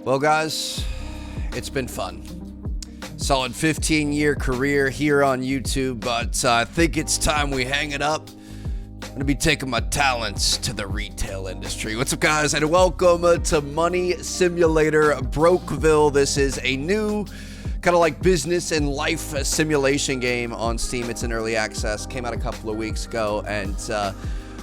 Well, guys, it's been fun. Solid 15-year career here on YouTube, but I think it's time we hang it up. I'm going to be taking my talents to the retail industry. What's up, guys, and welcome to Money Simulator Brokeville. This is a new kind of like business and life simulation game on Steam. It's in early access, came out a couple of weeks ago, and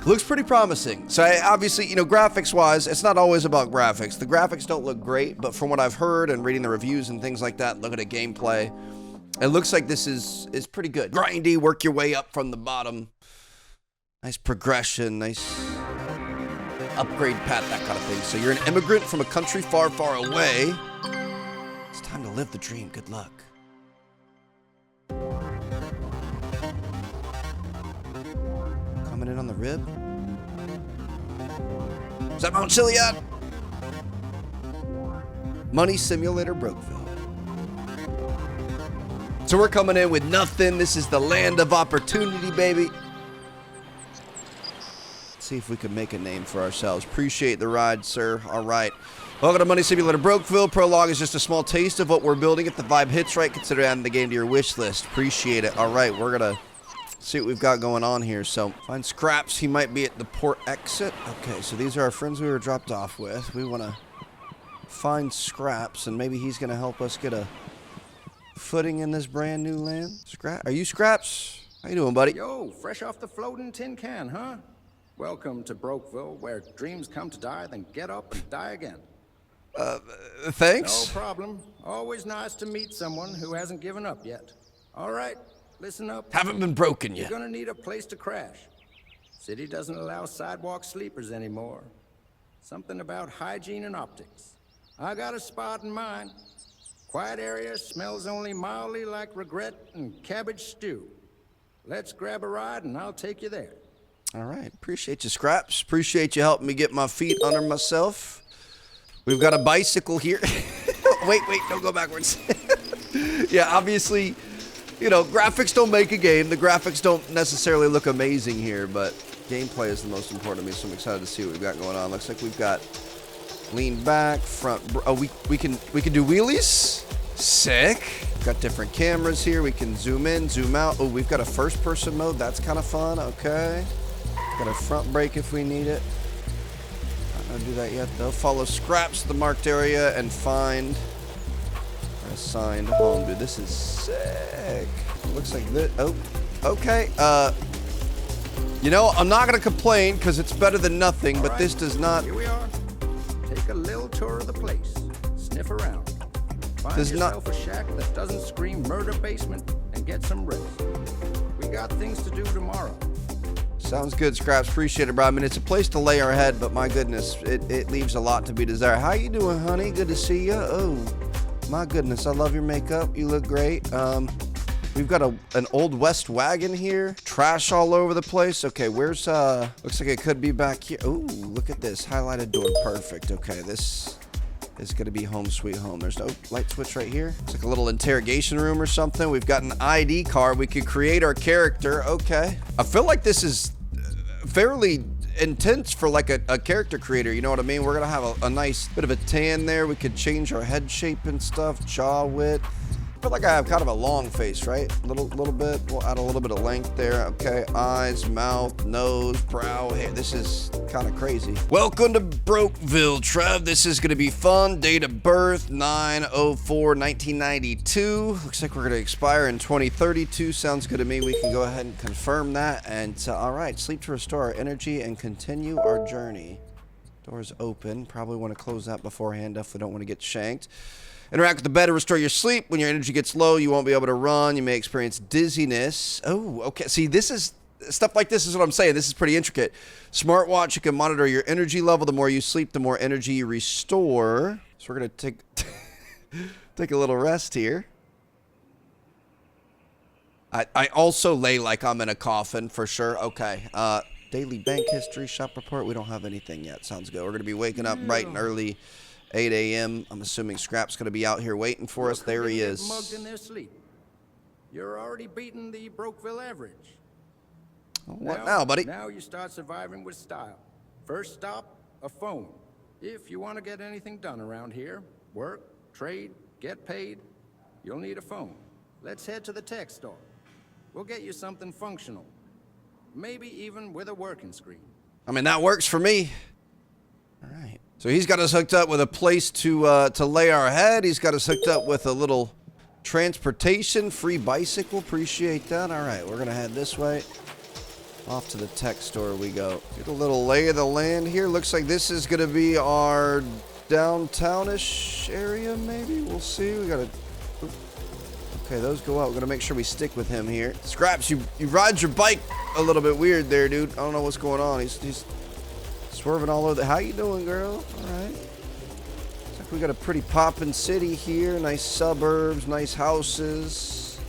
looks pretty promising. So obviously, you know, graphics-wise, it's not always about graphics. The graphics don't look great, but from what I've heard and reading the reviews and things like that, looking at gameplay, it looks like this is pretty good. Grindy, work your way up from the bottom. Nice progression, nice upgrade path, that kind of thing. So you're an immigrant from a country far, far away. It's time to live the dream. Good luck. Coming in on the rib. Is that Mount Chiliad? Money Simulator Brokeville. So we're coming in with nothing. This is the land of opportunity, baby. Let's see if we can make a name for ourselves. Appreciate the ride, sir. All right. Welcome to Money Simulator Brokeville. Prologue is just a small taste of what we're building. If the vibe hits right, consider adding the game to your wish list. Appreciate it. All right, we're going to see what we've got going on here. So find Scraps. He might be at the port exit. Okay, so these are our friends we were dropped off with. We want to find Scraps, and maybe he's going to help us get a footing in this brand new land. Are you Scraps? How you doing, buddy? Yo, fresh off the floating tin can, huh? Welcome to Brokeville, where dreams come to die, then get up and die again. Thanks. No problem. Always nice to meet someone who hasn't given up yet. All right. Listen up. Haven't been broken yet. You're gonna need a place to crash. City doesn't allow sidewalk sleepers anymore. Something about hygiene and optics. I got a spot in mind. Quiet area, smells only mildly like regret and cabbage stew. Let's grab a ride and I'll take you there. All right. Appreciate you, Scraps. Appreciate you helping me get my feet under myself. We've got a bicycle here. Wait, don't go backwards. Yeah, obviously, you know, graphics don't make a game. The graphics don't necessarily look amazing here, but gameplay is the most important to me, so I'm excited to see what we've got going on. Looks like we've got lean back, front. Oh, we can do wheelies. Sick. We've got different cameras here. We can zoom in, zoom out. Oh, we've got a first-person mode. That's kind of fun. Okay. Got a front brake if we need it. Not gonna do that yet, though. Follow Scraps to the marked area and find assigned home. Dude, this is sick. Looks like this. Oh, okay. You know, I'm not gonna complain because it's better than nothing, but this does not. Here we are. Take a little tour of the place. Sniff around. Find yourself a shack that doesn't scream murder basement and get some rest. We got things to do tomorrow. Sounds good, Scraps. Appreciate it, bro. I mean, it's a place to lay our head, but my goodness, it leaves a lot to be desired. How you doing, honey? Good to see you. Oh, my goodness, I love your makeup. You look great. We've got an old West wagon here. Trash all over the place. Okay, where's, looks like it could be back here. Ooh, look at this. Highlighted door. Perfect. Okay, this is going to be home sweet home. There's no light switch right here. It's like a little interrogation room or something. We've got an ID card. We could create our character. Okay. I feel like this is fairly intense for like a character creator, you know what I mean? We're gonna have a nice bit of a tan there. We could change our head shape and stuff, jaw width. I feel like I have kind of a long face, right? Little bit. We'll add a little bit of length there. Okay, eyes, mouth, nose, brow, hair. This is kind of crazy. Welcome to Brokeville, Trev. This is gonna be fun. Date of birth 9/04/1992. Looks like we're gonna expire in 2032. Sounds good to me. We can go ahead and confirm that. And all right, sleep to restore our energy and continue our journey. Doors open. Probably want to close that beforehand if we don't want to get shanked. Interact with the bed to restore your sleep. When your energy gets low, you won't be able to run. You may experience dizziness. Oh, okay. See, this is stuff like this is what I'm saying. This is pretty intricate. Smartwatch, you can monitor your energy level. The more you sleep, the more energy you restore. So we're going to take a little rest here. I also lay like I'm in a coffin for sure. Okay. Daily bank history, shop report. We don't have anything yet. Sounds good. We're going to be waking up bright and early. 8 a.m. I'm assuming Scrap's going to be out here waiting for us. There he is. Mugged in their sleep. You're already beating the Brokeville average. What now, buddy? Now you start surviving with style. First stop, a phone. If you want to get anything done around here, Work, trade, get paid. You'll need a phone. Let's head to the tech store. We'll get you something functional. Maybe even with a working screen. I mean, that works for me. All right. So he's got us hooked up with a place to lay our head. He's got us hooked up with a little transportation, free bicycle. Appreciate that. All right, we're going to head this way. Off to the tech store we go. Get a little lay of the land here. Looks like this is going to be our downtownish area, maybe. We'll see. We got to... Okay, those go out. We're going to make sure we stick with him here. Scraps, you ride your bike a little bit weird there, dude. I don't know what's going on. He's swerving all over. How you doing, girl? All right. Looks like we got a pretty poppin' city here. Nice suburbs, nice houses,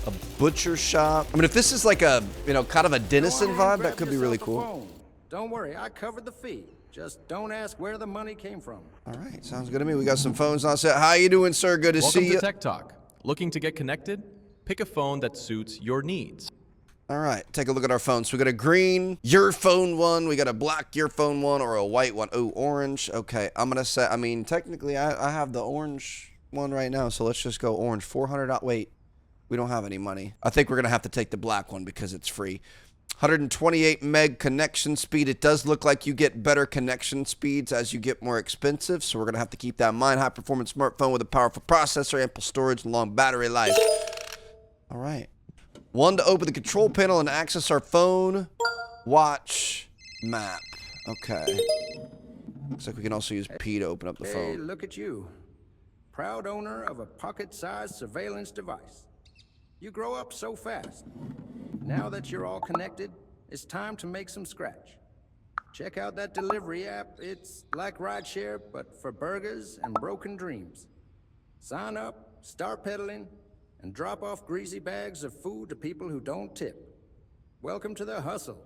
a butcher shop. I mean, if this is like a, you know, kind of a Denison vibe, that could be really cool. Don't worry, I covered the fee. Just don't ask where the money came from. All right, sounds good to me. We got some phones on set. How you doing, sir? Good to see you. Welcome to Tech Talk. Looking to get connected? Pick a phone that suits your needs. All right, take a look at our phones. So we got a green your phone one, we got a black your phone one, or a white one. Oh, orange. Okay, I'm gonna say. I mean, technically, I have the orange one right now, so let's just go orange. 400. Wait, we don't have any money. I think we're gonna have to take the black one because it's free. 128 meg connection speed. It does look like you get better connection speeds as you get more expensive, so we're gonna have to keep that in mind. High performance smartphone with a powerful processor, ample storage, and long battery life. All right. One to open the control panel and access our phone, watch, map. Okay. Looks like we can also use P to open up the phone. Hey, look at you. Proud owner of a pocket-sized surveillance device. You grow up so fast. Now that you're all connected, it's time to make some scratch. Check out that delivery app. It's like rideshare, but for burgers and broken dreams. Sign up, start pedaling, and drop off greasy bags of food to people who don't tip. Welcome to the hustle.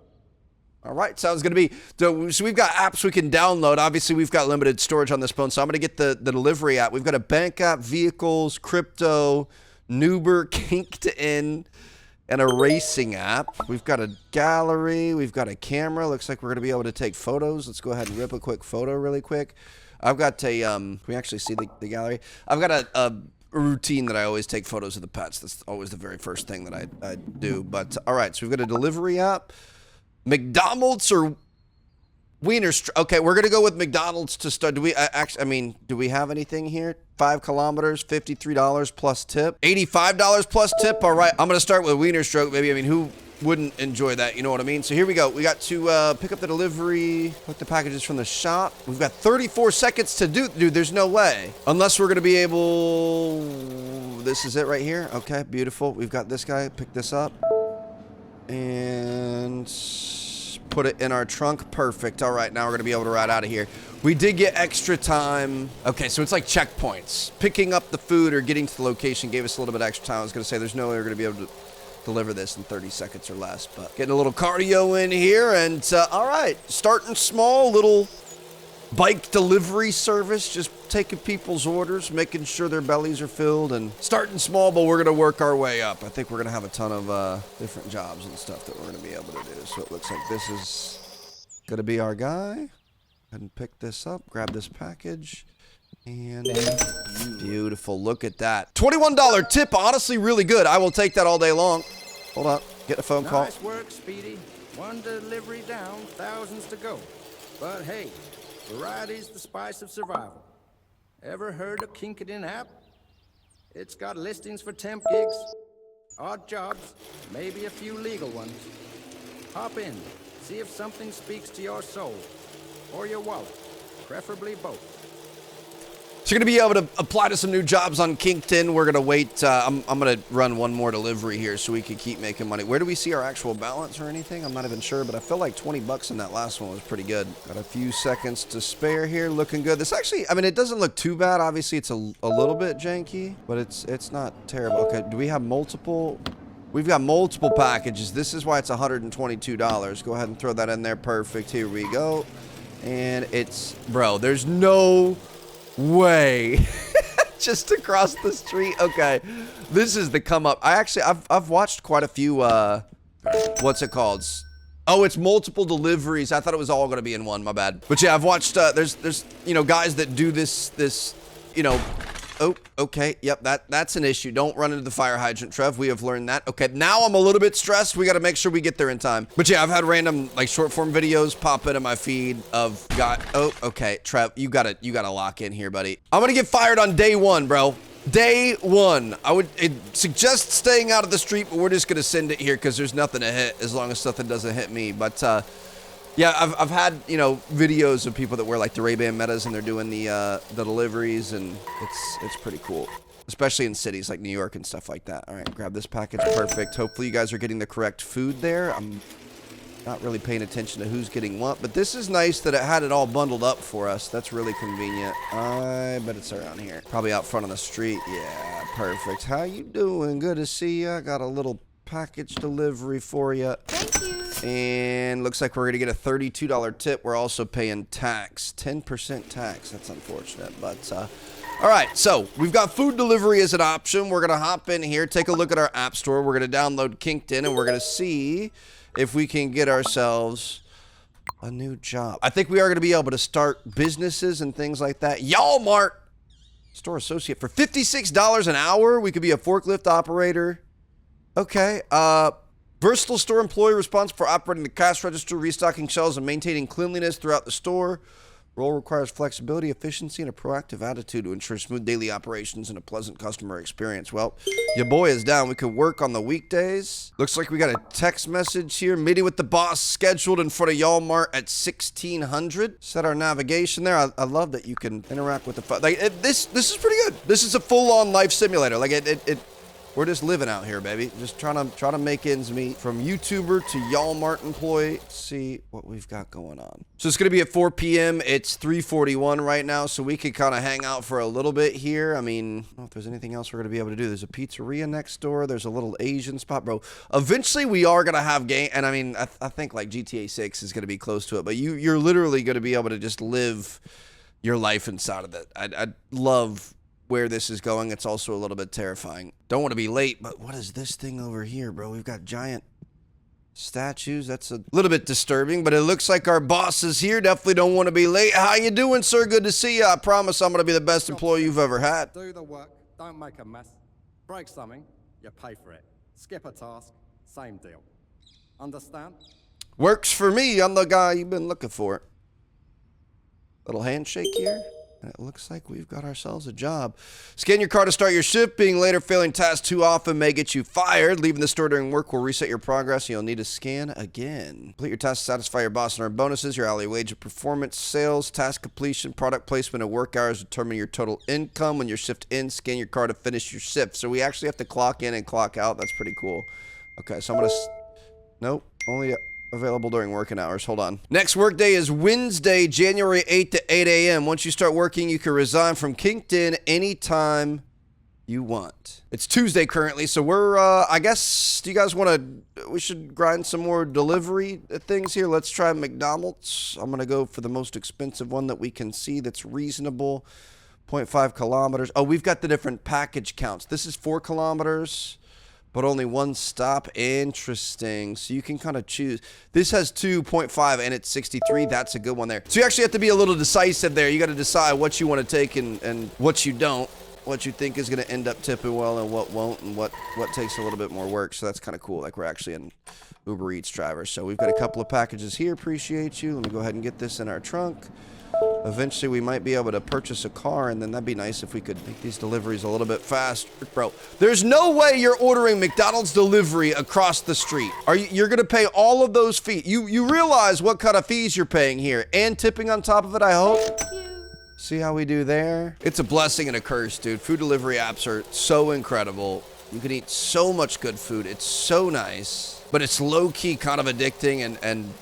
All right, sounds good to me. So we've got apps we can download. Obviously, we've got limited storage on this phone, so I'm going to get the delivery app. We've got a bank app, vehicles, crypto, Nuber, Kinked-In, and a racing app. We've got a gallery. We've got a camera. Looks like we're going to be able to take photos. Let's go ahead and rip a quick photo really quick. I've got a, can we actually see the gallery? I've got a routine that I always take photos of the pets. That's always the very first thing that I do. But all right, so we've got a delivery app. McDonald's or Wiener. Okay, we're gonna go with McDonald's to start. Do we actually? I mean, do we have anything here? 5 kilometers, $53 plus tip, $85 plus tip. All right, I'm gonna start with Wiener Stroke, baby. I mean, who wouldn't enjoy that? You know what I mean? So here we go. We got to pick up the delivery, put the packages from the shop. We've got 34 seconds to do. Dude, there's no way. Unless we're gonna be able. This is it right here. Okay, beautiful. We've got this guy. Pick this up and put it in our trunk. Perfect. All right, now we're gonna be able to ride out of here. We did get extra time. Okay, so it's like checkpoints. Picking up the food or getting to the location gave us a little bit extra time. I was gonna say there's no way we're gonna be able to deliver this in 30 seconds or less, but getting a little cardio in here. And all right, starting small, little bike delivery service, just taking people's orders, making sure their bellies are filled, and starting small, but we're gonna work our way up. I think we're gonna have a ton of different jobs and stuff that we're gonna be able to do. So it looks like this is gonna be our guy. Go ahead and pick this up, grab this package. And beautiful, look at that. $21 tip, honestly really good. I will take that all day long. Hold up, get a phone call. Nice work, Speedy. One delivery down, thousands to go. But hey, variety's the spice of survival. Ever heard of Kinked-In app? It's got listings for temp gigs, odd jobs, maybe a few legal ones. Hop in, see if something speaks to your soul or your wallet, preferably both. So you're going to be able to apply to some new jobs on Kinked-In. We're going to wait. I'm going to run one more delivery here so we can keep making money. Where do we see our actual balance or anything? I'm not even sure, but I feel like 20 bucks in that last one was pretty good. Got a few seconds to spare here. Looking good. This actually, I mean, it doesn't look too bad. Obviously, it's a little bit janky, but it's not terrible. Okay, do we have multiple? We've got multiple packages. This is why it's $122. Go ahead and throw that in there. Perfect. Here we go. And it's, bro, there's no way. Just across the street. Okay, this is the come up. I've watched quite a few what's it called? Oh, it's multiple deliveries. I thought it was all going to be in one. My bad. But yeah, I've watched there's you know, guys that do this you know, oh, okay. Yep, that's an issue. Don't run into the fire hydrant, Trev. We have learned that. Okay, now I'm a little bit stressed. We got to make sure we get there in time. But yeah, I've had random like short form videos pop into my feed of oh, okay, Trev, you gotta lock in here, buddy. I'm gonna get fired on day one, bro. Day one. I would suggest staying out of the street, but we're just gonna send it here because there's nothing to hit as long as something doesn't hit me. But yeah, I've had, you know, videos of people that wear like the Ray-Ban Metas and they're doing the deliveries, and it's pretty cool, especially in cities like New York and stuff like that. All right, grab this package. Perfect. Hopefully you guys are getting the correct food there. I'm not really paying attention to who's getting what, but this is nice that it had it all bundled up for us. That's really convenient. I bet it's around here. Probably out front on the street. Yeah, perfect. How you doing? Good to see you. I got a little package delivery for you. Thank you. And looks like we're going to get a $32 tip. We're also paying tax, 10% tax. That's unfortunate, but all right, so we've got food delivery as an option. We're going to hop in here, take a look at our app store. We're going to download Kinkton, and we're going to see if we can get ourselves a new job. I think we are going to be able to start businesses and things like that. Walmart store associate for $56 an hour. We could be a forklift operator. Okay. Versatile store employee responsible for operating the cash register, restocking shelves, and maintaining cleanliness throughout the store. Role requires flexibility, efficiency, and a proactive attitude to ensure smooth daily operations and a pleasant customer experience. Well, your boy is down. We could work on the weekdays. Looks like we got a text message here. Meeting with the boss scheduled in front of Walmart at 1600. Set our navigation there. I love that you can interact with the this is pretty good. This is a full-on life simulator. Like we're just living out here, baby. Just trying to make ends meet. From YouTuber to Walmart employee. Let's see what we've got going on. So it's going to be at 4 p.m. It's 3:41 right now, so we could kind of hang out for a little bit here. I mean, I don't know if there's anything else we're going to be able to do. There's a pizzeria next door. There's a little Asian spot, bro. Eventually, we are going to have game, and I mean, I think like GTA 6 is going to be close to it, but you're literally going to be able to just live your life inside of it. I love where this is going. It's also a little bit terrifying. Don't want to be late, but what is this thing over here, bro? We've got giant statues. That's a little bit disturbing, but it looks like our boss is here. Definitely don't want to be late. How you doing, sir? Good to see you. I promise I'm going to be the best employee you've ever had. Do the work, don't make a mess. Break something, you pay for it. Skip a task, same deal. Understand? Works for me. I'm the guy you've been looking for. Little handshake here. And it looks like we've got ourselves a job. Scan your card to start your shift. Being late or failing tasks too often may get you fired. Leaving the store during work will reset your progress. You'll need to scan again. Complete your tasks to satisfy your boss and earn bonuses. Your hourly wage of performance, sales, task completion, product placement, and work hours determine your total income. When your shift ends, scan your card to finish your shift. So we actually have to clock in and clock out. That's pretty cool. Okay, so I'm going to... Nope. Only... available during working hours. Hold on. Next workday is Wednesday, January 8th to 8 a.m. Once you start working, you can resign from Kinkton anytime you want. It's Tuesday currently, so we're, I guess, do you guys want to, we should grind some more delivery things here. Let's try McDonald's. I'm going to go for the most expensive one that we can see that's reasonable. 0.5 kilometers. Oh, we've got the different package counts. This is 4 kilometers. But only one stop. Interesting. So you can kind of choose. This has 2.5 and it's 63. That's a good one there. So you actually have to be a little decisive there. You got to decide what you want to take and what you don't. What you think is going to end up tipping well and what won't, and what takes a little bit more work. So that's kind of cool. Like we're actually an Uber Eats driver. So we've got a couple of packages here. Appreciate you. Let me go ahead and get this in our trunk. Eventually, we might be able to purchase a car, and then that'd be nice if we could make these deliveries a little bit faster. Bro, there's no way you're ordering McDonald's delivery across the street. You're going to pay all of those fees. You realize what kind of fees you're paying here, and tipping on top of it, I hope. See how we do there? It's a blessing and a curse, dude. Food delivery apps are so incredible. You can eat so much good food. It's so nice, but it's low-key kind of addicting and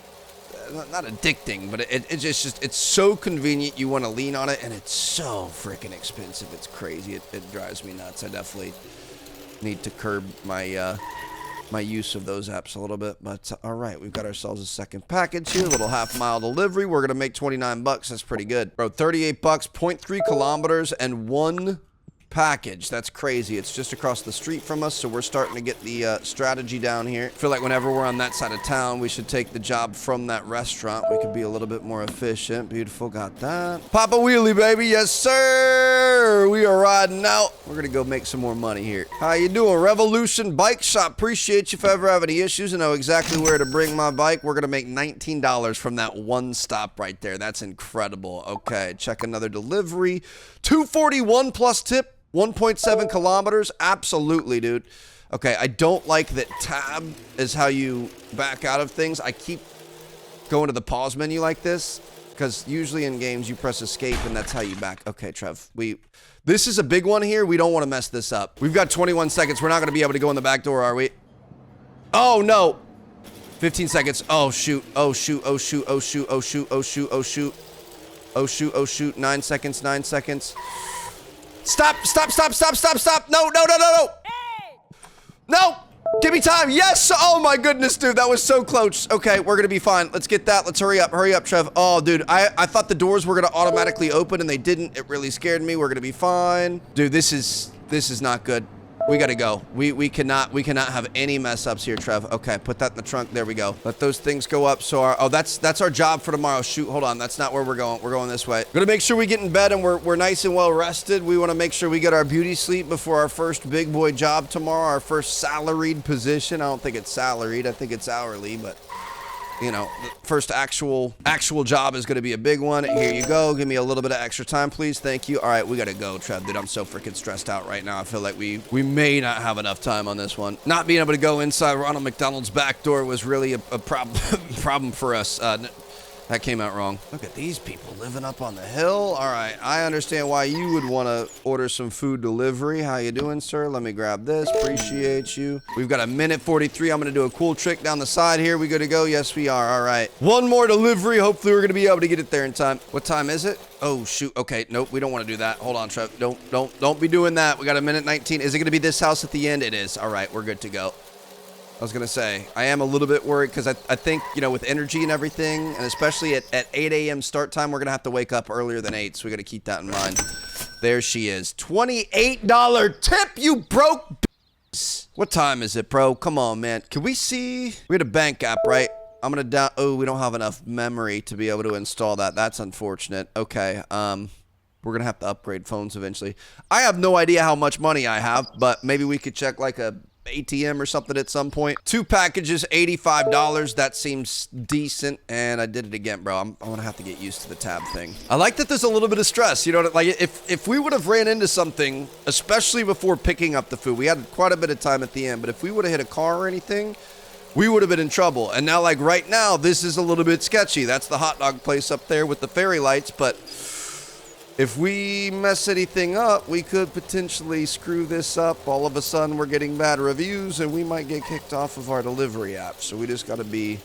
not addicting, but it's just it's so convenient. You want to lean on it, and it's so freaking expensive. It's crazy. It drives me nuts. I definitely need to curb my my use of those apps a little bit. But all right, we've got ourselves a second package here. A little half-mile delivery. We're gonna make $29. That's pretty good, bro. $38. 0.3 kilometers and 1 package. That's crazy. It's just across the street from us, so we're starting to get the strategy down here. I feel like whenever we're on that side of town, we should take the job from that restaurant. We could be a little bit more efficient. Beautiful. Got that. Pop a wheelie, baby. Yes, sir. We are riding out. We're going to go make some more money here. How you doing? Revolution Bike Shop. Appreciate you. If I ever have any issues and know exactly where to bring my bike, we're going to make $19 from that one stop right there. That's incredible. Okay, check another delivery. 241 plus tip, 1.7 kilometers. Absolutely, dude. Okay, I don't like that tab is how you back out of things. I keep going to the pause menu like this because usually in games you press escape and that's how you back. Okay, Trev, this is a big one here. We don't want to mess this up. We've got 21 seconds. We're not going to be able to go in the back door, are we? Oh, no. 15 seconds. Oh, shoot. Oh, shoot. Oh, shoot. Oh, shoot. Oh, shoot. Oh, shoot. Oh, shoot. Oh, shoot. Oh, shoot. 9 seconds. 9 seconds. Stop. Stop. Stop. Stop. Stop. Stop. No, no, no, no, no. Hey! No. Give me time. Yes. Oh, my goodness, dude. That was so close. Okay, we're going to be fine. Let's get that. Let's hurry up. Hurry up, Trev. Oh, dude. I thought the doors were going to automatically open, and they didn't. It really scared me. We're going to be fine. Dude, this is not good. We gotta go. We cannot have any mess ups here, Trev. Okay, put that in the trunk. There we go. Let those things go up. So that's our job for tomorrow. Shoot, hold on. That's not where we're going. We're going this way. Gonna make sure we get in bed and we're nice and well rested. We want to make sure we get our beauty sleep before our first big boy job tomorrow. Our first salaried position. I don't think it's salaried. I think it's hourly, but you know, the first actual job is going to be a big one. Here you go. Give me a little bit of extra time, please. Thank you. All right, we got to go, Trev. Dude, I'm so freaking stressed out right now. I feel like we may not have enough time on this one. Not being able to go inside Ronald McDonald's back door was really a problem for us. That came out wrong. Look at these people living up on the hill. All right, I understand why you would want to order some food delivery. How you doing, sir? Let me grab this. Appreciate you. We've got a minute 43. I'm going to do a cool trick down the side here. We good to go? Yes, we are. All right. One more delivery. Hopefully, we're going to be able to get it there in time. What time is it? Oh, shoot. Okay, nope. We don't want to do that. Hold on, Trev. Don't be doing that. We got a minute 19. Is it going to be this house at the end? It is. All right, we're good to go. I was going to say, I am a little bit worried because I think, you know, with energy and everything, and especially at 8 a.m. start time, we're going to have to wake up earlier than 8, so we got to keep that in mind. There she is. $28 tip, you broke b****s. What time is it, bro? Come on, man. Can we see? We had a bank app, right? I'm going to oh, we don't have enough memory to be able to install that. That's unfortunate. Okay, we're going to have to upgrade phones eventually. I have no idea how much money I have, but maybe we could check like a ATM or something at some point. 2 packages, $85. That seems decent. And I did it again, bro. I'm gonna have to get used to the tab thing. I like that there's a little bit of stress. You know, like if we would have ran into something, especially before picking up the food, we had quite a bit of time at the end, but if we would have hit a car or anything, we would have been in trouble. And now, like right now, this is a little bit sketchy. That's the hot dog place up there with the fairy lights, but if we mess anything up, we could potentially screw this up. All of a sudden, we're getting bad reviews, and we might get kicked off of our delivery app. So we just got to be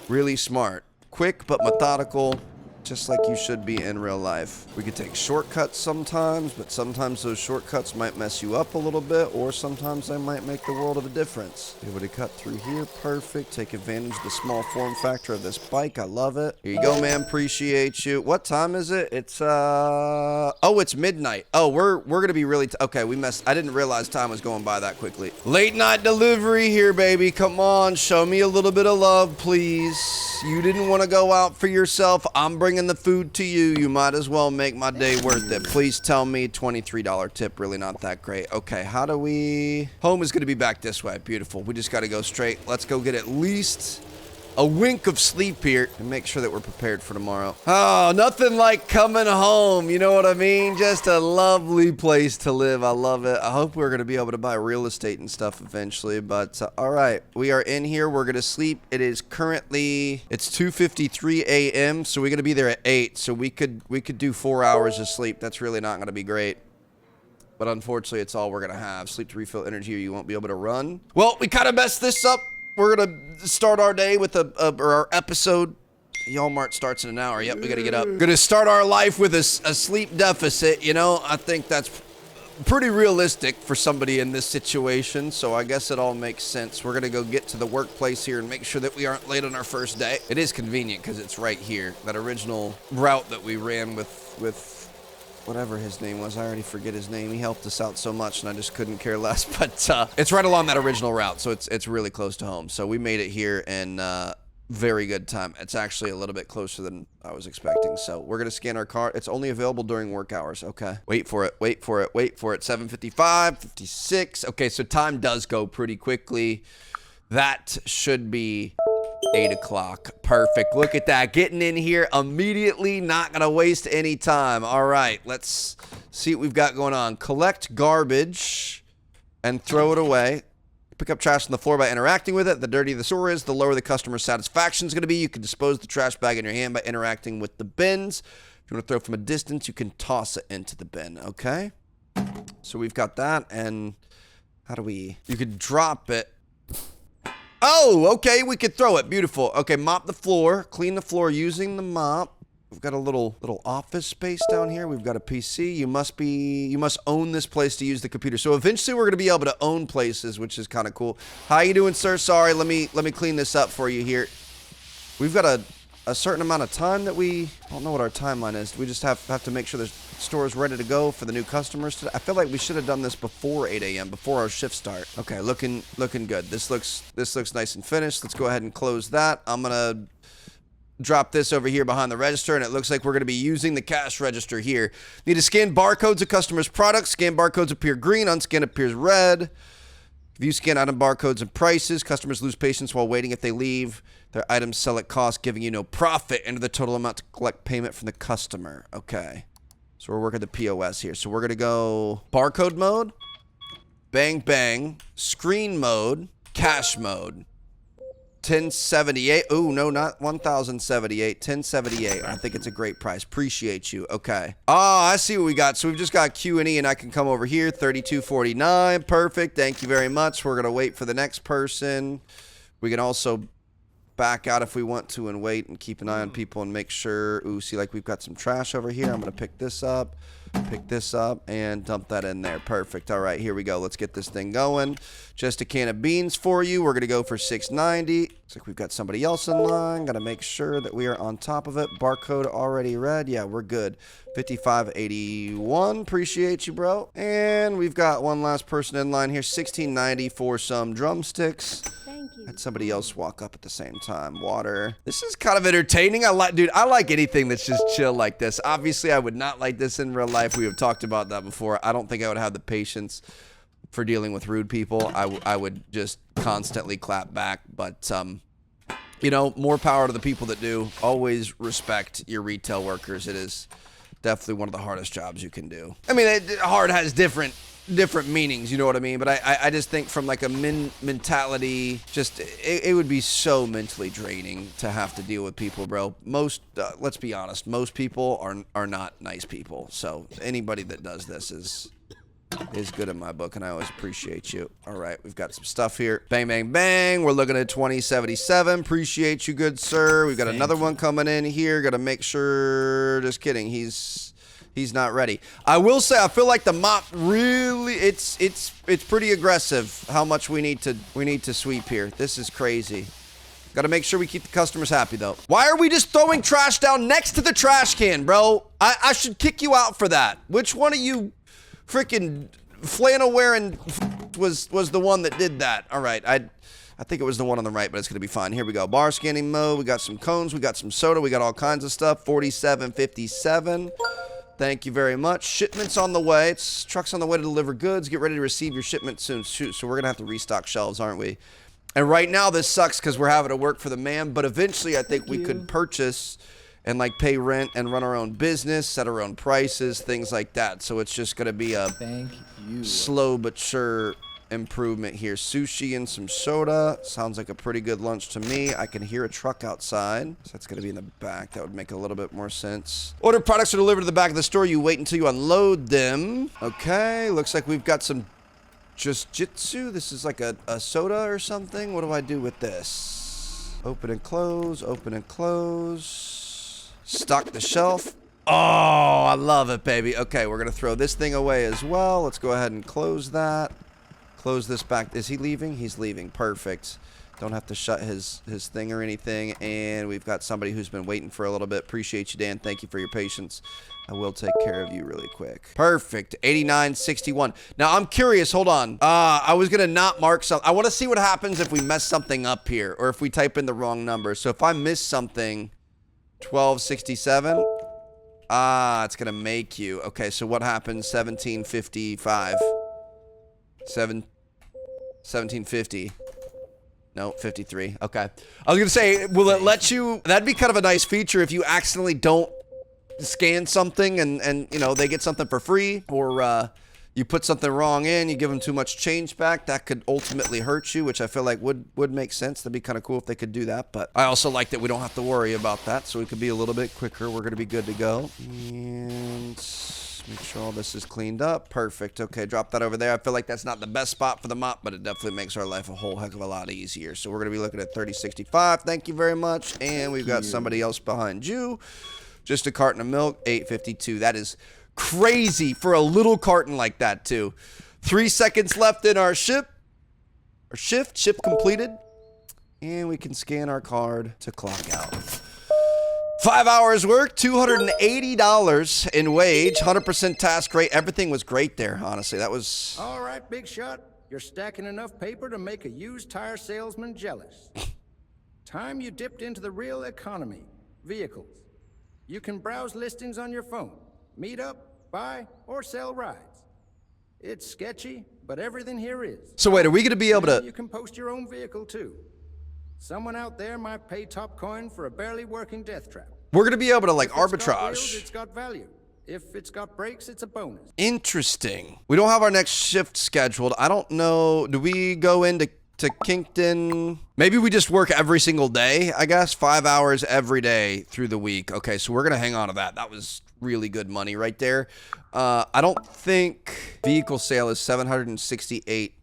really smart. Quick but methodical, just like you should be in real life. We could take shortcuts sometimes, but sometimes those shortcuts might mess you up a little bit, or sometimes they might make the world of a difference. Be able to cut through here, perfect. Take advantage of the small form factor of this bike. I love it. Here you go, man. Appreciate you. What time is it? It's oh, it's midnight. Oh, we're gonna be really okay. We messed. I didn't realize time was going by that quickly. Late night delivery here, baby. Come on, show me a little bit of love, please. You didn't want to go out for yourself. I'm bringing the food to you. You might as well make my day worth it. Please tell me $23 tip. Really not that great. Okay, how do we... Home is going to be back this way. Beautiful. We just got to go straight. Let's go get at least a wink of sleep here and make sure that we're prepared for tomorrow. Oh, nothing like coming home. You know what I mean? Just a lovely place to live. I love it. I hope we're going to be able to buy real estate and stuff eventually. But all right, we are in here. We're going to sleep. It is currently, it's 2:53 a.m. So we're going to be there at 8. So we could do 4 hours of sleep. That's really not going to be great. But unfortunately, it's all we're going to have. Sleep to refill energy or you won't be able to run. Well, we kind of messed this up. We're going to start our day with our episode. Walmart starts in an hour. Yep, we got to get up. Going to start our life with a sleep deficit. You know, I think that's pretty realistic for somebody in this situation. So I guess it all makes sense. We're going to go get to the workplace here and make sure that we aren't late on our first day. It is convenient because it's right here. That original route that we ran with whatever his name was. I already forget his name. He helped us out so much, and I just couldn't care less. But it's right along that original route, so it's really close to home. So we made it here in very good time. It's actually a little bit closer than I was expecting. So we're going to scan our car. It's only available during work hours. Okay. Wait for it. Wait for it. Wait for it. 7:55, 56. Okay, so time does go pretty quickly. That should be 8 o'clock. Perfect. Look at that. Getting in here immediately. Not going to waste any time. All right. Let's see what we've got going on. Collect garbage and throw it away. Pick up trash on the floor by interacting with it. The dirtier the store is, the lower the customer's satisfaction is going to be. You can dispose the trash bag in your hand by interacting with the bins. If you want to throw it from a distance, you can toss it into the bin. Okay. So we've got that. And how do we... You could drop it. Oh, okay, we could throw it. Beautiful. Okay, mop the floor. Clean the floor using the mop. We've got a little office space down here. We've got a PC. You must own this place to use the computer. So eventually we're going to be able to own places, which is kind of cool. How you doing, sir? Sorry, let me clean this up for you here. We've got a certain amount of time that I don't know what our timeline is. We just have to make sure the store is ready to go for the new customers today. I feel like we should have done this before 8 a.m., before our shift start. Okay, looking good. This looks nice and finished. Let's go ahead and close that. I'm going to drop this over here behind the register, and it looks like we're going to be using the cash register here. Need to scan barcodes of customers' products. Scan barcodes appear green, unscan appears red. View scan item barcodes and prices. Customers lose patience while waiting. If they leave, their items sell at cost, giving you no profit. Enter the total amount to collect payment from the customer. Okay. So we're working the POS here. So we're going to go barcode mode, bang, bang, screen mode, cash mode. 1078. Oh, no, not 1078. 1078. I think it's a great price. Appreciate you. Okay. Oh, I see what we got. So we've just got Q&E, and I can come over here. 3249. Perfect. Thank you very much. We're going to wait for the next person. We can also back out if we want to and wait and keep an eye on people and make sure. Ooh, see, like we've got some trash over here. I'm going to pick this up, and dump that in there. Perfect. All right, here we go. Let's get this thing going. Just a can of beans for you. We're going to go for $6.90. Looks like we've got somebody else in line. Got to make sure that we are on top of it. Barcode already read. Yeah, we're good. 5581. Appreciate you, bro. And we've got one last person in line here. $16.90 for some drumsticks. Had somebody else walk up at the same time. Water. This is kind of entertaining. I like anything that's just chill like this. Obviously, I would not like this in real life. We have talked about that before. I don't think I would have the patience for dealing with rude people. I would just constantly clap back. But, you know, more power to the people that do. Always respect your retail workers. It is definitely one of the hardest jobs you can do. I mean, hard has different meanings, you know what I mean? But I just think from like a mentality, just it would be so mentally draining to have to deal with people, bro. Most let's be honest, most people are not nice people. So anybody that does this is good in my book, and I always appreciate you. All right, we've got some stuff here. Bang, bang, bang. We're looking at 2077. Appreciate you, good sir. We've got another one coming in here. Got to make sure. Just kidding. He's not ready. I will say I feel like the mop really it's pretty aggressive how much we need to sweep here. This is crazy. Got to make sure we keep the customers happy though. Why are we just throwing trash down next to the trash can, bro? I should kick you out for that. Which one of you freaking flannel wearing was the one that did that? All right. I think it was the one on the right, but it's going to be fine. Here we go. Bar scanning mode. We got some cones. We got some soda. We got all kinds of stuff. 4757. Thank you very much. Shipments on the way. It's trucks on the way to deliver goods. Get ready to receive your shipment soon. So we're going to have to restock shelves, aren't we? And right now this sucks because we're having to work for the man. But eventually I think we could purchase and like pay rent and run our own business, set our own prices, things like that. So it's just going to be a slow but sure improvement here. Sushi and some soda. Sounds like a pretty good lunch to me. I can hear a truck outside. So that's going to be in the back. That would make a little bit more sense. Order products are delivered to the back of the store. You wait until you unload them. Okay. Looks like we've got some Jitsu. This is like a soda or something. What do I do with this? Open and close. Open and close. Stock the shelf. Oh, I love it, baby. Okay, we're going to throw this thing away as well. Let's go ahead and close that. Close this back. Is he leaving? He's leaving. Perfect. Don't have to shut his thing or anything. And we've got somebody who's been waiting for a little bit. Appreciate you, Dan. Thank you for your patience. I will take care of you really quick. Perfect. 8961. Now, I'm curious. Hold on. I was going to not mark something. I want to see what happens if we mess something up here or if we type in the wrong number. So if I miss something, 1267. It's going to make you. Okay, so what happens? 1755. 1750. No, 53. Okay. I was going to say, will it let you... That'd be kind of a nice feature if you accidentally don't scan something and you know, they get something for free, or you put something wrong in, you give them too much change back. That could ultimately hurt you, which I feel like would make sense. That'd be kind of cool if they could do that, but I also like that we don't have to worry about that, so we could be a little bit quicker. We're going to be good to go. And make sure all this is cleaned up. Perfect. Okay, drop that over there. I feel like that's not the best spot for the mop, but it definitely makes our life a whole heck of a lot easier. So we're going to be looking at 3065. Thank you very much. And we've got somebody else behind you. Just a carton of milk, 852. That is crazy for a little carton like that, too. 3 seconds left in our shift completed. And we can scan our card to clock out. 5 hours work, $280 in wage, 100% task rate. Everything was great there, honestly. That was... All right, big shot. You're stacking enough paper to make a used tire salesman jealous. Time you dipped into the real economy. Vehicles. You can browse listings on your phone. Meet up, buy, or sell rides. It's sketchy, but everything here is. So wait, are we going to be able to... You can post your own vehicle, too. Someone out there might pay top coin for a barely working death trap. We're going to be able to, like, If it's got arbitrage. wheels, it's got value. If it's got brakes, it's a bonus. Interesting. We don't have our next shift scheduled. I don't know. Do we go into Kinkton? Maybe we just work every single day, I guess. 5 hours every day through the week. Okay, so we're going to hang on to that. That was really good money right there. I don't think vehicle sale is 768.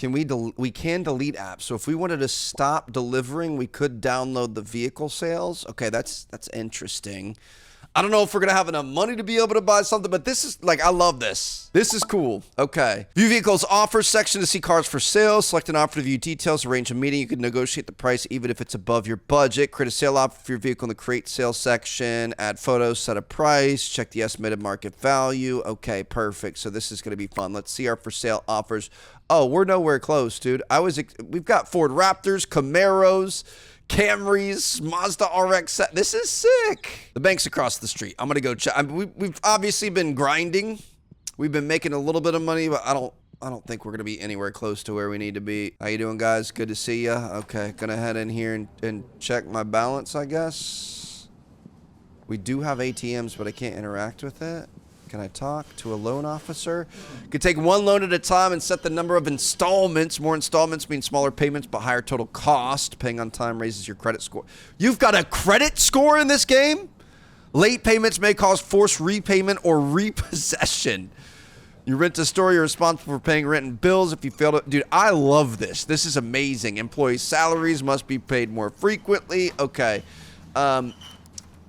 We can delete apps. So if we wanted to stop delivering, we could download the vehicle sales. Okay, that's interesting. I don't know if we're going to have enough money to be able to buy something, but this is, like, I love this. This is cool. Okay. View vehicles offers section to see cars for sale. Select an offer to view details. Arrange a meeting. You can negotiate the price even if it's above your budget. Create a sale offer for your vehicle in the create sale section. Add photos, set a price. Check the estimated market value. Okay, perfect. So this is going to be fun. Let's see our for sale offers. Oh, we're nowhere close, dude. We've got Ford Raptors, Camaros, Camrys, Mazda RX. This is sick. The bank's across the street. I'm gonna go check. We've obviously been grinding. We've been making a little bit of money, but I don't think we're gonna be anywhere close to where we need to be. How you doing, guys? Good to see ya. Okay, gonna head in here and check my balance, I guess. We do have ATMs, but I can't interact with it. Can I talk to a loan officer? Could take one loan at a time and set the number of installments. More installments mean smaller payments, but higher total cost. Paying on time raises your credit score. You've got a credit score in this game? Late payments may cause forced repayment or repossession. You rent a store, you're responsible for paying rent and bills. If you fail to... Dude, I love this. This is amazing. Employee salaries must be paid more frequently. Okay.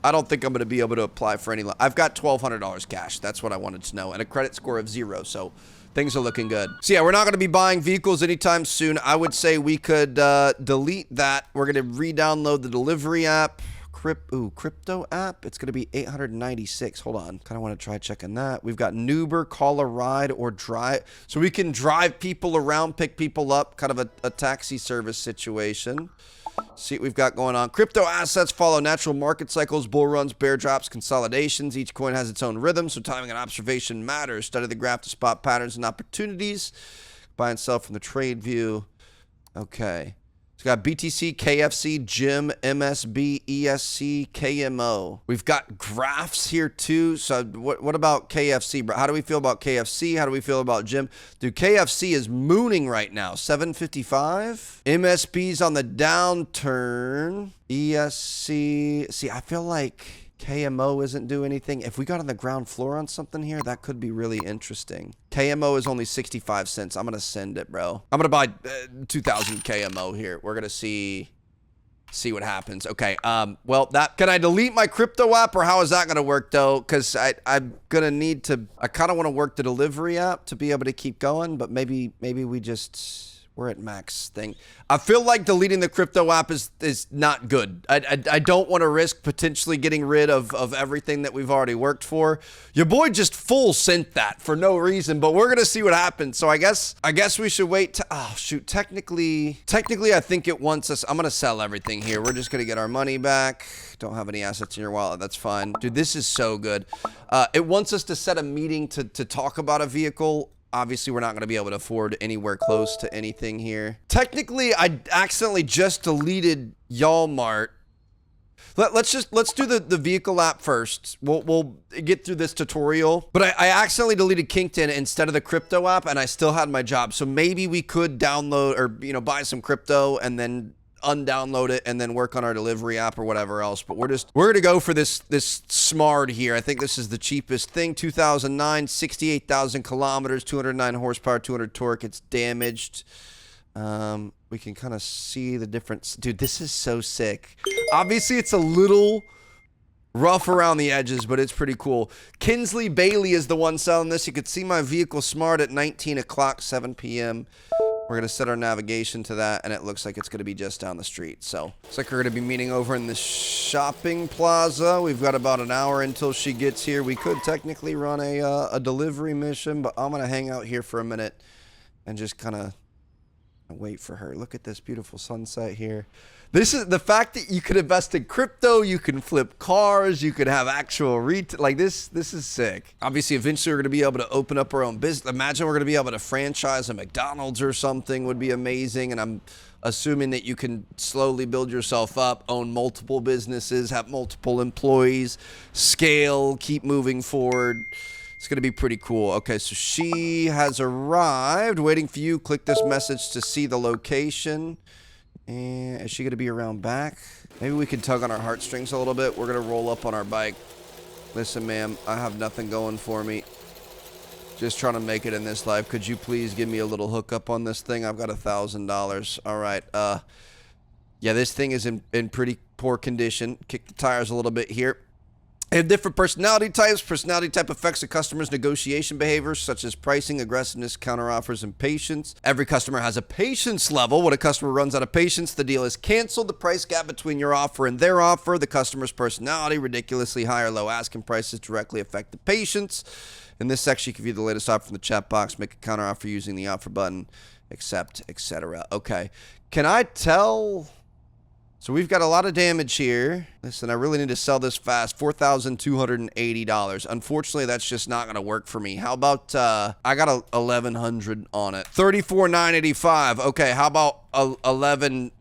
I don't think I'm going to be able to apply for any... I've got $1,200 cash. That's what I wanted to know. And a credit score of 0. So things are looking good. So yeah, we're not going to be buying vehicles anytime soon. I would say we could delete that. We're going to re-download the delivery app. Crypto app. It's going to be 896. Hold on. Kind of want to try checking that. We've got Uber, call a ride, or drive. So we can drive people around, pick people up. Kind of a taxi service situation. See what we've got going on. Crypto assets follow natural market cycles, bull runs, bear drops, consolidations. Each coin has its own rhythm, so timing and observation matters. Study the graph to spot patterns and opportunities. Buy and sell from the trade view. Okay. It's got BTC, KFC, GEM, MSB, ESC, KMO. We've got graphs here too. So what about KFC, bro? How do we feel about KFC? How do we feel about GEM? Dude, KFC is mooning right now. 755. MSB's on the downturn. ESC. See, I feel like KMO isn't doing anything. If we got on the ground floor on something here, that could be really interesting. KMO is only 65 cents. I'm going to send it, bro. I'm going to buy 2,000 KMO here. We're going to see what happens. Okay. Well, can I delete my crypto app, or how is that going to work though? Because I'm going to need to, I kind of want to work the delivery app to be able to keep going, but maybe we just We're at max thing. I feel like deleting the crypto app is not good. I don't want to risk potentially getting rid of everything that we've already worked for. Your boy just full sent that for no reason, but we're gonna see what happens. So I guess we should wait to, oh shoot, technically I think it wants us. I'm gonna sell everything here. We're just gonna get our money back. Don't have any assets in your wallet. That's fine. Dude, this is so good. It wants us to set a meeting to talk about a vehicle. Obviously, we're not going to be able to afford anywhere close to anything here. Technically, I accidentally just deleted Walmart. Let's do the vehicle app first. We'll get through this tutorial. But I accidentally deleted Kinkton instead of the crypto app, and I still had my job. So maybe we could download or buy some crypto and then undownload it and then work on our delivery app or whatever else. But we're gonna go for this smart here. I think this is the cheapest thing. 2009, 68,000 kilometers, 209 horsepower, 200 torque. It's damaged. We can kind of see the difference. Dude, this is so sick. Obviously, it's a little rough around the edges, but it's pretty cool. Kinsley Bailey is the one selling this. You could see my vehicle smart at 19 o'clock, 7 p.m. We're going to set our navigation to that, and it looks like it's going to be just down the street. So, looks like we're going to be meeting over in the shopping plaza. We've got about an hour until she gets here. We could technically run a delivery mission, but I'm going to hang out here for a minute and just kind of wait for her. Look at this beautiful sunset here. This is the fact that you could invest in crypto, you can flip cars, you could have actual retail. Like this is sick. Obviously, eventually we're going to be able to open up our own business. Imagine we're going to be able to franchise a McDonald's or something would be amazing. And I'm assuming that you can slowly build yourself up, own multiple businesses, have multiple employees, scale, keep moving forward. It's going to be pretty cool. Okay, so she has arrived. Waiting for you. Click this message to see the location. And is she going to be around back? Maybe we can tug on our heartstrings a little bit. We're going to roll up on our bike. Listen, ma'am, I have nothing going for me. Just trying to make it in this life. Could you please give me a little hookup on this thing? I've got $1,000. All right. Yeah, this thing is in pretty poor condition. Kick the tires a little bit here. They have different personality types. Personality type affects a customer's negotiation behaviors, such as pricing, aggressiveness, counteroffers, and patience. Every customer has a patience level. When a customer runs out of patience, the deal is canceled. The price gap between your offer and their offer, the customer's personality, ridiculously high or low asking prices directly affect the patience. In this section, you can view the latest offer from the chat box, make a counteroffer using the offer button, accept, etc. Okay. Can I tell? So we've got a lot of damage here. Listen, I really need to sell this fast. $4,280. Unfortunately, that's just not going to work for me. How about, I got a 1,100 on it. $34,985. Okay, how about 11,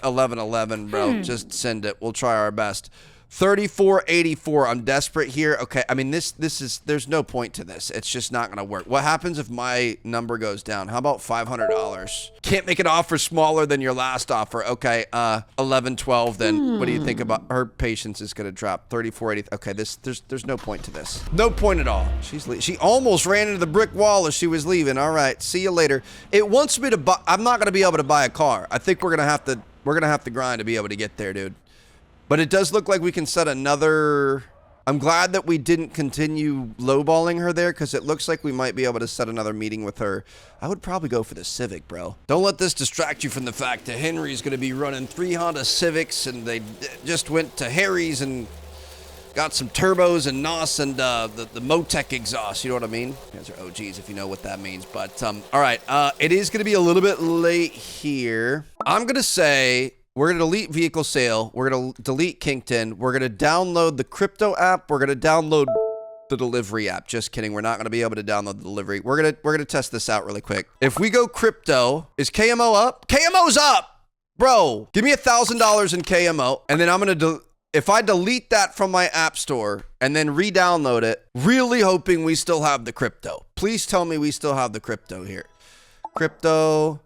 bro? Just send it. We'll try our best. $34.84. I'm desperate here. Okay, I mean, this is, there's no point to this. It's just not going to work. What happens if my number goes down? How about $500? Can't make an offer smaller than your last offer. Okay, 11.12 then. What do you think about her patience is going to drop? $34.80. Okay, there's no point to this. No point at all. She almost ran into the brick wall as she was leaving. All right, see you later. It wants me to buy, I'm not going to be able to buy a car. I think we're going to have to grind to be able to get there, dude. But it does look like we can set another. I'm glad that we didn't continue lowballing her there, because it looks like we might be able to set another meeting with her. I would probably go for the Civic, bro. Don't let this distract you from the fact that Henry's going to be running 3 Honda Civics, and they just went to Harry's and got some turbos and NOS and the Motec exhaust. You know what I mean? You guys are OGs if you know what that means. But, all right. It is going to be a little bit late here. I'm going to say we're going to delete vehicle sale. We're going to delete Kinkton. We're going to download the crypto app. We're going to download the delivery app. Just kidding. We're not going to be able to download the delivery. We're going to test this out really quick. If we go crypto, is KMO up? KMO's up, bro. Give me $1,000 in KMO, and then I'm going to if I delete that from my app store and then re-download it, really hoping we still have the crypto. Please tell me we still have the crypto here. Crypto,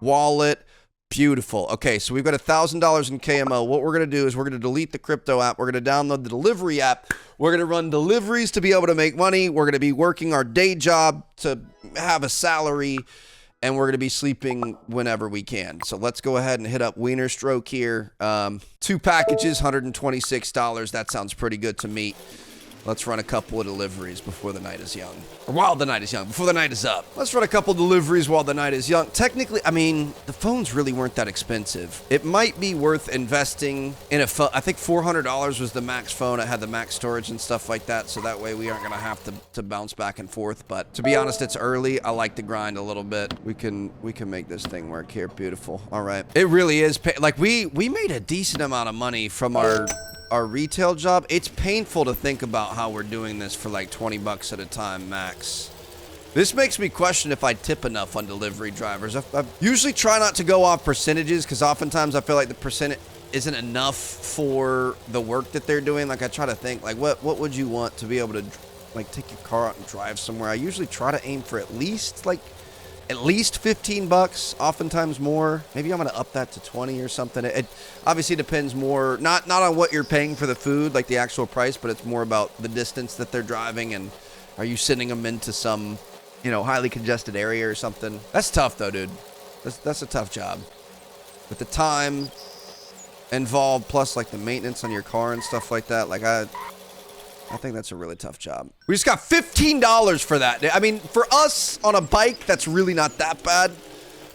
wallet, beautiful. Okay, so we've got $1,000 in KMO. What we're going to do is we're going to delete the crypto app. We're going to download the delivery app. We're going to run deliveries to be able to make money. We're going to be working our day job to have a salary. And we're going to be sleeping whenever we can. So let's go ahead and hit up Wiener Stroke here. 2 packages, $126. That sounds pretty good to me. Let's run a couple of deliveries before the night is young. Or while the night is young, before the night is up. Let's run a couple deliveries while the night is young. Technically, I mean, the phones really weren't that expensive. It might be worth investing in a phone. I think $400 was the max phone. It had the max storage and stuff like that, so that way we aren't gonna have to bounce back and forth. But to be honest, it's early. I like to grind a little bit. We can make this thing work here. Beautiful. All right. It really is. Like we made a decent amount of money from our retail job. It's painful to think about how we're doing this for like 20 bucks at a time max. This makes me question if I tip enough on delivery drivers. I usually try not to go off percentages because oftentimes I feel like the percentage isn't enough for the work that they're doing. Like I try to think like what would you want to be able to like take your car out and drive somewhere. I usually try to aim for at least 15 bucks, oftentimes more. Maybe I'm gonna up that to 20 or something. It obviously depends more, not on what you're paying for the food, like the actual price, but it's more about the distance that they're driving and are you sending them into some, you know, highly congested area or something. That's tough though, dude. That's a tough job. With the time involved, plus like the maintenance on your car and stuff like that, like I think that's a really tough job. We just got $15 for that. I mean, for us on a bike, that's really not that bad,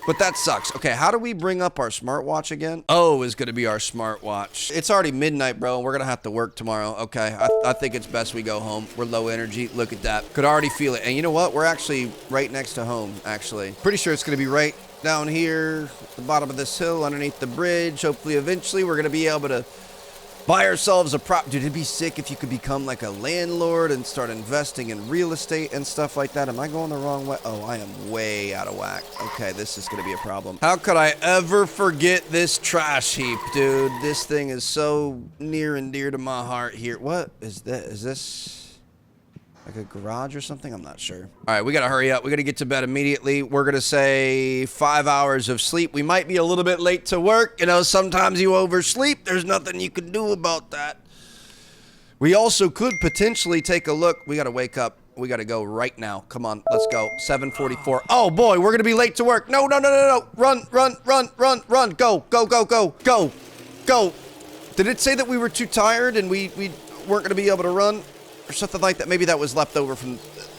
but that sucks. Okay, how do we bring up our smartwatch again? O is gonna be our smartwatch. It's already midnight, bro, and we're gonna have to work tomorrow. Okay, I think it's best we go home. We're low energy. Look at that. Could already feel it. And you know what? We're actually right next to home, actually. Pretty sure it's gonna be right down here, at the bottom of this hill, underneath the bridge. Hopefully, eventually, we're gonna be able to buy ourselves a prop. Dude, it'd be sick if you could become like a landlord and start investing in real estate and stuff like that. Am I going the wrong way? Oh, I am way out of whack. Okay, this is going to be a problem. How could I ever forget this trash heap, dude? This thing is so near and dear to my heart here. What is this? Is this like a garage or something? I'm not sure. All right, we got to hurry up. We got to get to bed immediately. We're going to say 5 hours of sleep. We might be a little bit late to work. You know, sometimes you oversleep. There's nothing you can do about that. We also could potentially take a look. We got to wake up. We got to go right now. Come on, let's go. 7:44. Oh, boy, we're going to be late to work. No. Run. Go. Did it say that we were too tired and we weren't going to be able to run? Or something like that. Maybe that was left over from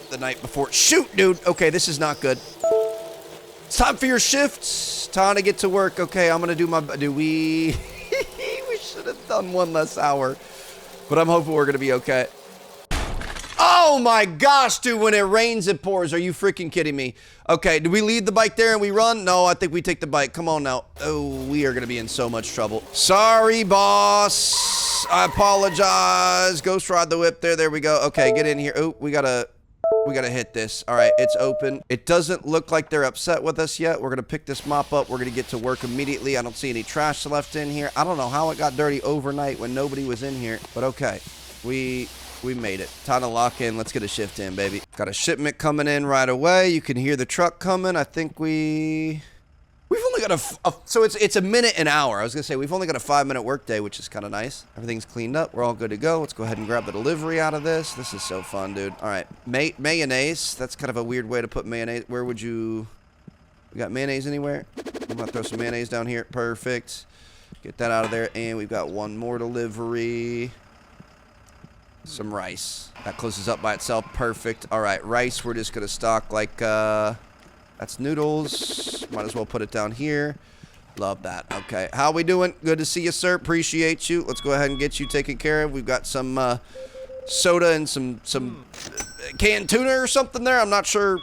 the night before. Shoot, dude. Okay, this is not good. It's time for your shifts. Time to get to work. Okay, I'm gonna do my. Do we? We should have done one less hour, but I'm hoping we're gonna be okay. Oh my gosh, dude! When it rains, it pours. Are you freaking kidding me? Okay, do we leave the bike there and we run? No, I think we take the bike. Come on now. Oh, we are gonna be in so much trouble. Sorry, boss. I apologize. Ghost ride the whip there. There we go. Okay, get in here. Oh, we gotta hit this. All right, it's open. It doesn't look like they're upset with us yet. We're gonna pick this mop up. We're gonna get to work immediately. I don't see any trash left in here. I don't know how it got dirty overnight when nobody was in here, but okay. We made it. Time to lock in. Let's get a shift in, baby. Got a shipment coming in right away. You can hear the truck coming. I think we've only got so it's a minute an hour. I was gonna say we've only got a 5-minute workday, which is kind of nice. Everything's cleaned up. We're all good to go. Let's go ahead and grab the delivery out of this. This is so fun, dude. All right, mayonnaise. That's kind of a weird way to put mayonnaise. Where would you? We got mayonnaise anywhere? I'm gonna throw some mayonnaise down here. Perfect. Get that out of there, and we've got one more delivery. Some rice. That closes up by itself. Perfect. All right, rice. We're just gonna stock like that's noodles. Might as well put it down here. Love that. Okay, how we doing? Good to see you, sir. Appreciate you. Let's go ahead and get you taken care of. We've got some soda and some canned tuna or something there. I'm not sure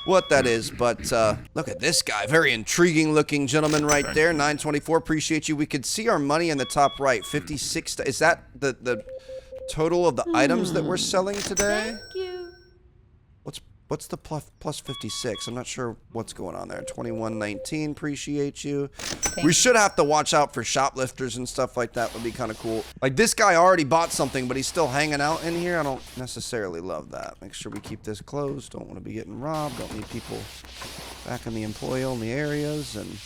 what that is, but look at this guy. Very intriguing looking gentleman right there. 924. Appreciate you. We could see our money in the top right. 56. Is that the total of the items that we're selling today? Thank you. What's the plus 56? I'm not sure what's going on there. 2119, appreciate you. We should have to watch out for shoplifters and stuff like that. Would be kind of cool. Like this guy already bought something, but he's still hanging out in here. I don't necessarily love that. Make sure we keep this closed. Don't want to be getting robbed. Don't need people back in the employee-only areas. And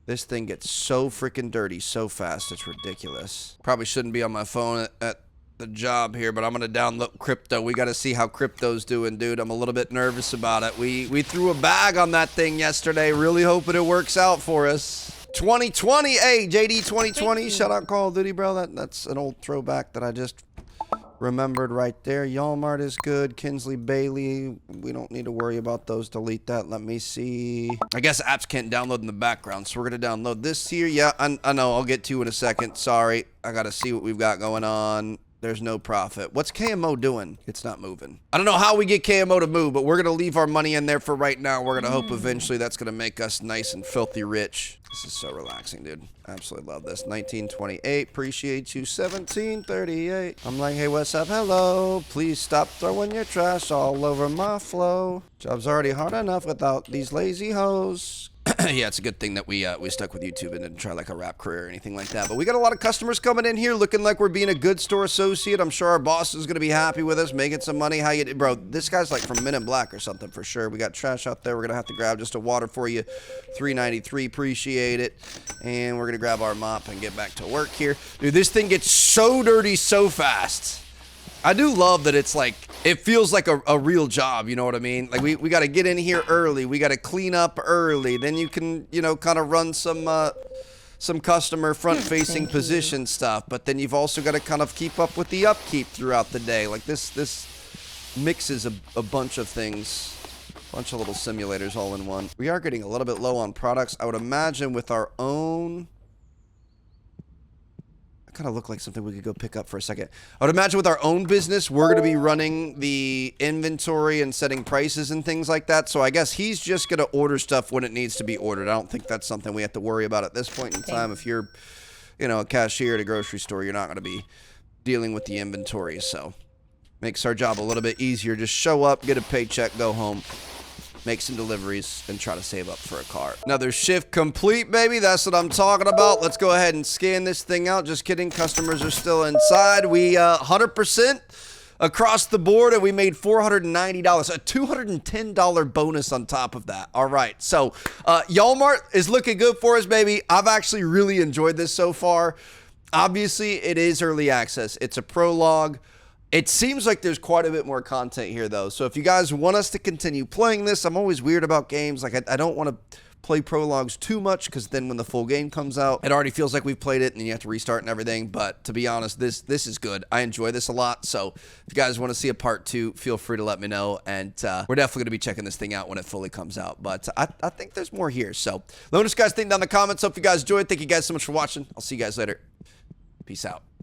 this thing gets so freaking dirty so fast. It's ridiculous. Probably shouldn't be on my phone at the job here, but I'm gonna download crypto. We got to see how crypto's doing, dude. I'm a little bit nervous about it. We threw a bag on that thing yesterday, really hoping it works out for us. 2020, hey, JD 2020, shout out Call of Duty, bro. That's an old throwback that I just remembered right there. Walmart is good. Kinsley Bailey, we don't need to worry about those. Delete that. Let me see. I guess apps can't download in the background, so we're going to download this here. Yeah, I know. I'll get to in a second. Sorry. I got to see what we've got going on. There's no profit. What's KMO doing? It's not moving. I don't know how we get KMO to move, but we're going to leave our money in there for right now. We're going to hope eventually that's going to make us nice and filthy rich. This is so relaxing, dude. Absolutely love this. 1928. Appreciate you. 1738. I'm like, hey, what's up? Hello. Please stop throwing your trash all over my flow. Job's already hard enough without these lazy hoes. Yeah, it's a good thing that we stuck with YouTube and didn't try like a rap career or anything like that. But we got a lot of customers coming in here looking like we're being a good store associate. I'm sure our boss is going to be happy with us, making some money. How you, bro? This guy's like from Men in Black or something for sure. We got trash out there. We're going to have to grab just a water for you. $3.93. Appreciate it. And we're going to grab our mop and get back to work here. Dude, this thing gets so dirty so fast. I do love that it's like, it feels like a real job, you know what I mean? Like, we got to get in here early. We got to clean up early. Then you can, you know, kind of run some customer front-facing position stuff. But then you've also got to kind of keep up with the upkeep throughout the day. Like, this mixes a bunch of things. A bunch of little simulators all in one. We are getting a little bit low on products. I would imagine with our own... kind of look like something we could go pick up for a second. I would imagine with our own business, we're going to be running the inventory and setting prices and things like that. So I guess he's just going to order stuff when it needs to be ordered. I don't think that's something we have to worry about at this point in time. If you're, you know, a cashier at a grocery store, you're not going to be dealing with the inventory. So makes our job a little bit easier. Just show up, get a paycheck, go home, make some deliveries, and try to save up for a car. Another shift complete, baby. That's what I'm talking about. Let's go ahead and scan this thing out. Just kidding. Customers are still inside. We 100% across the board, and we made $490. A $210 bonus on top of that. All right. So Walmart is looking good for us, baby. I've actually really enjoyed this so far. Obviously, it is early access. It's a prologue. It seems like there's quite a bit more content here, though. So if you guys want us to continue playing this, I'm always weird about games. Like, I don't want to play prologues too much because then when the full game comes out, it already feels like we've played it and then you have to restart and everything. But to be honest, this is good. I enjoy this a lot. So if you guys want to see a part 2, feel free to let me know. And we're definitely going to be checking this thing out when it fully comes out. But I think there's more here. So let me know what you guys think down in the comments. Hope you guys enjoyed. Thank you guys so much for watching. I'll see you guys later. Peace out.